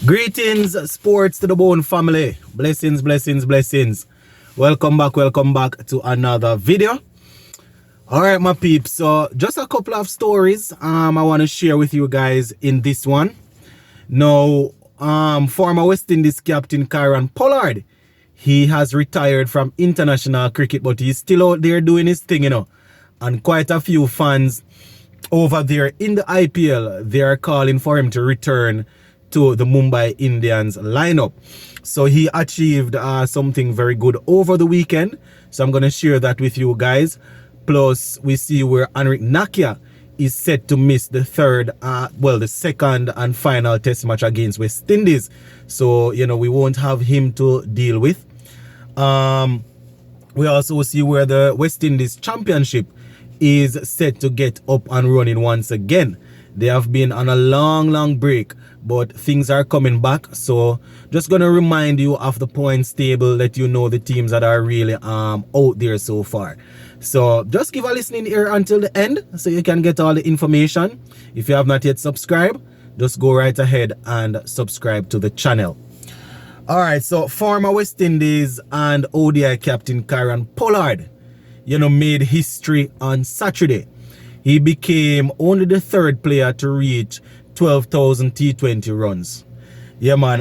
Greetings, sports to the bone family. Blessings, blessings, blessings. Welcome back to another video. All right, my peeps. So just a couple of stories I want to share with you guys in this one. Now, former West Indies captain Pollard, he has retired from international cricket, but he's still out there doing his thing, And quite a few fans over there in the IPL, they are calling for him to return to the Mumbai Indians lineup. So he achieved something very good over the weekend. So I'm going to share that with you guys. Plus, we see where Nortje is set to miss the second and final test match against West Indies. So, we won't have him to deal with. We also see where the West Indies championship is set to get up and running once again. They have been on a long break, but things are coming back. So just gonna remind you of the points table, let you know the teams that are really out there so far. So just give a listening ear until the end so you can get all the information. If you have not yet subscribed, just go right ahead and subscribe to the channel. Alright, so former West Indies and ODI captain Pollard, made history on Saturday. He became only the third player to reach 12,000 T20 runs. Yeah, man.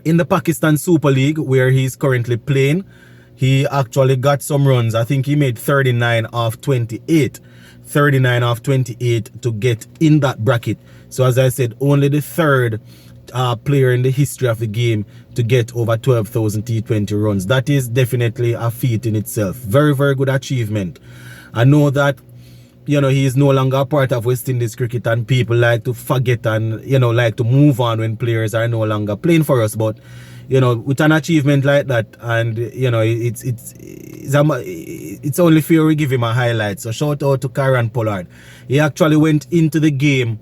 In the Pakistan Super League, where he's currently playing, he actually got some runs. I think he made 39 off 28. 39 off 28 to get in that bracket. So as I said, only the third player in the history of the game to get over 12,000 T20 runs. That is definitely a feat in itself. Very good achievement. I know that he is no longer a part of West Indies cricket, and people like to forget and like to move on when players are no longer playing for us. But with an achievement like that, and it's only fair we give him a highlight. So shout out to Pollard. He actually went into the game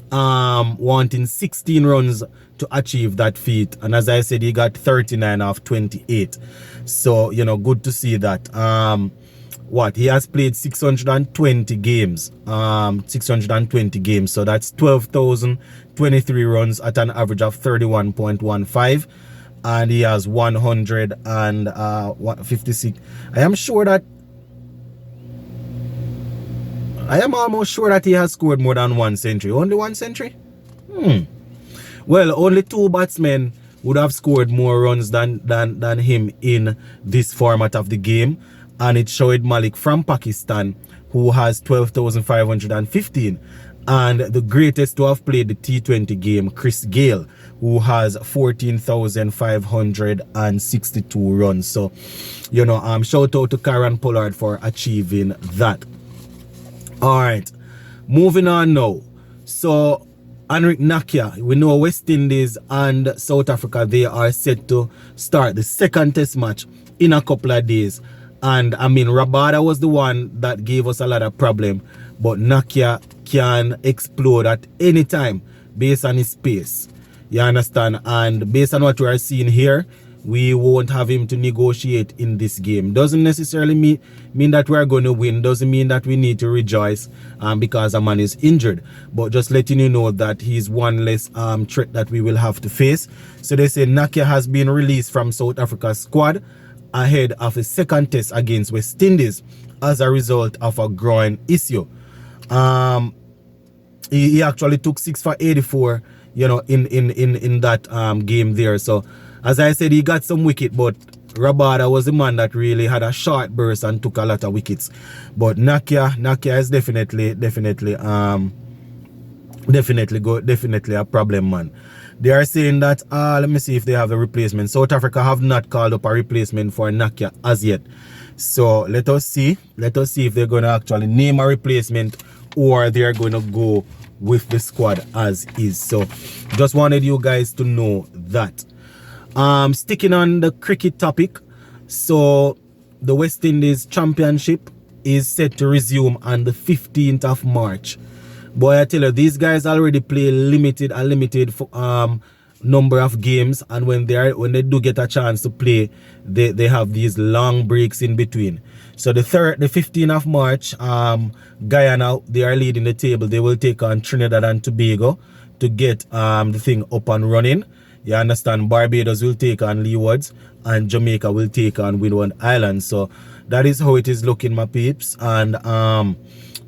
wanting 16 runs to achieve that feat, and as I said, he got 39 off 28. So good to see that. He has played 620 games. 620 games. So that's 12,023 runs at an average of 31.15. And he has 156. I am almost sure that he has scored more than one century. Only one century? Well, only two batsmen would have scored more runs than him in this format of the game. And it's Shoaib Malik from Pakistan, who has 12,515. And the greatest to have played the T20 game, Chris Gayle, who has 14,562 runs. So, shout out to Pollard for achieving that. All right, moving on now. So, Nortje, we know West Indies and South Africa, they are set to start the second test match in a couple of days. And Rabada was the one that gave us a lot of problem, but Nortje can explode at any time based on his pace. You understand? And based on what we are seeing here, we won't have him to negotiate in this game. Doesn't necessarily mean that we are going to win. Doesn't mean that we need to rejoice because a man is injured. But just letting you know that he's one less threat that we will have to face. So they say Nortje has been released from South Africa's squad ahead of a second test against West Indies as a result of a groin issue. He actually took 6 for 84, in that game there. So as I said, he got some wicket, but Rabada was the man that really had a short burst and took a lot of wickets. But Nortje is definitely a problem, man. They are saying that, let me see if they have a replacement. South Africa have not called up a replacement for Nortje as yet. So let us see if they're going to actually name a replacement or they're going to go with the squad as is. So just wanted you guys to know that. Sticking on the cricket topic. So the West Indies championship is set to resume on the 15th of March. Boy, I tell you, these guys already play a limited number of games, and when they do get a chance to play, they have these long breaks in between. So the 15th of March, Guyana, they are leading the table. They will take on Trinidad and Tobago. to get the thing up and running. You understand? Barbados will take on Leewards and Jamaica will take on Windward Islands. So that is how it is looking, my peeps. And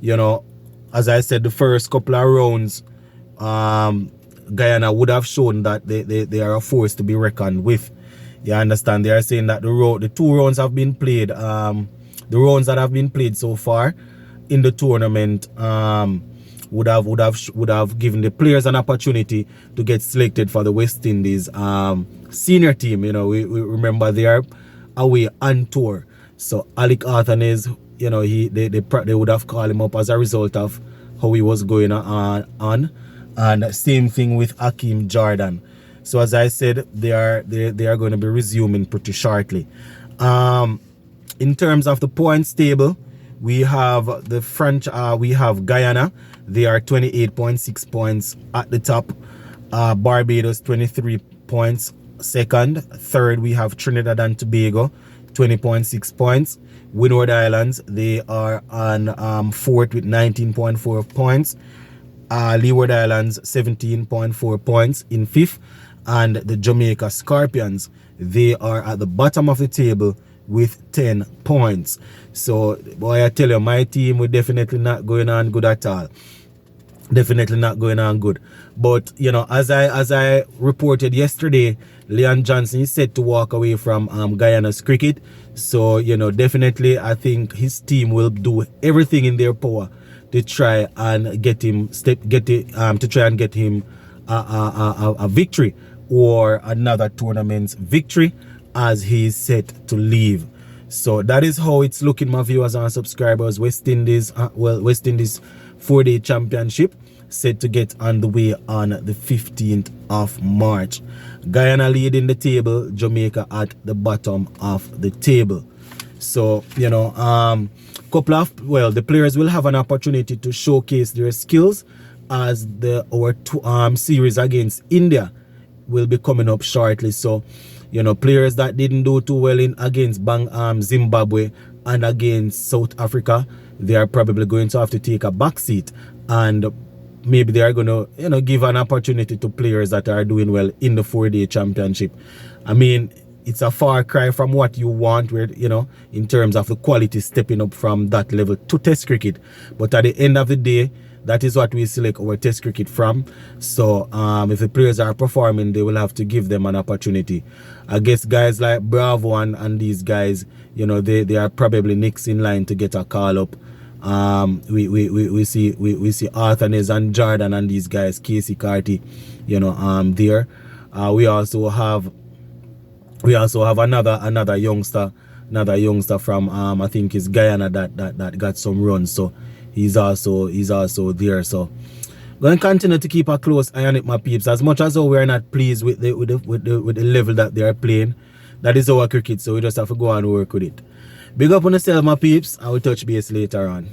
you know, as I said, the first couple of rounds, Guyana would have shown that they are a force to be reckoned with. You understand? They are saying that the 2 rounds have been played. The rounds that have been played so far in the tournament would have given the players an opportunity to get selected for the West Indies senior team. You know, we remember they are away on tour. So Alec Arthur is, you know, they would have called him up as a result of how he was going on. And same thing with Hakeem Jordan. So as I said, they are going to be resuming pretty shortly. In terms of the points table, we have we have Guyana. They are 28.6 points at the top. Barbados 23 points second. Third, we have Trinidad and Tobago, 20.6 points. Windward Islands, they are on fourth with 19.4 points. Leeward Islands 17.4 points in fifth, and the Jamaica Scorpions, they are at the bottom of the table with 10 points. So boy, I tell you, my team will definitely not going on good at all. Definitely not going on good. But you know, as I reported yesterday, Leon Johnson is set to walk away from Guyana's cricket. So you know, definitely I think his team will do everything in their power to try and get him a victory or another tournament's victory as he's set to leave. So that is how it's looking, my viewers and subscribers. West Indies 4-day championship set to get underway on the 15th of March. Guyana leading the table, Jamaica at the bottom of the table. So you know, the players will have an opportunity to showcase their skills as our series against India will be coming up shortly. So you know, players that didn't do too well against Zimbabwe and against South Africa, they are probably going to have to take a back seat, and maybe they are going to, you know, give an opportunity to players that are doing well in the 4-day championship. I mean, it's a far cry from what you want, where, you know, in terms of the quality stepping up from that level to test cricket. But at the end of the day, that is what we select our test cricket from. So if the players are performing, they will have to give them an opportunity. I guess guys like Bravo and these guys, you know, they are probably next in line to get a call up. We see Arthur and Jordan and these guys, Casey Carty, you know, there. We also have another youngster from I think it's Guyana that got some runs. So he's also there. So going to continue to keep a close eye on it, my peeps. As much as we're not pleased with the level that they are playing, that is our cricket. So we just have to go and work with it. Big up on yourself, my peeps. I will touch base later on.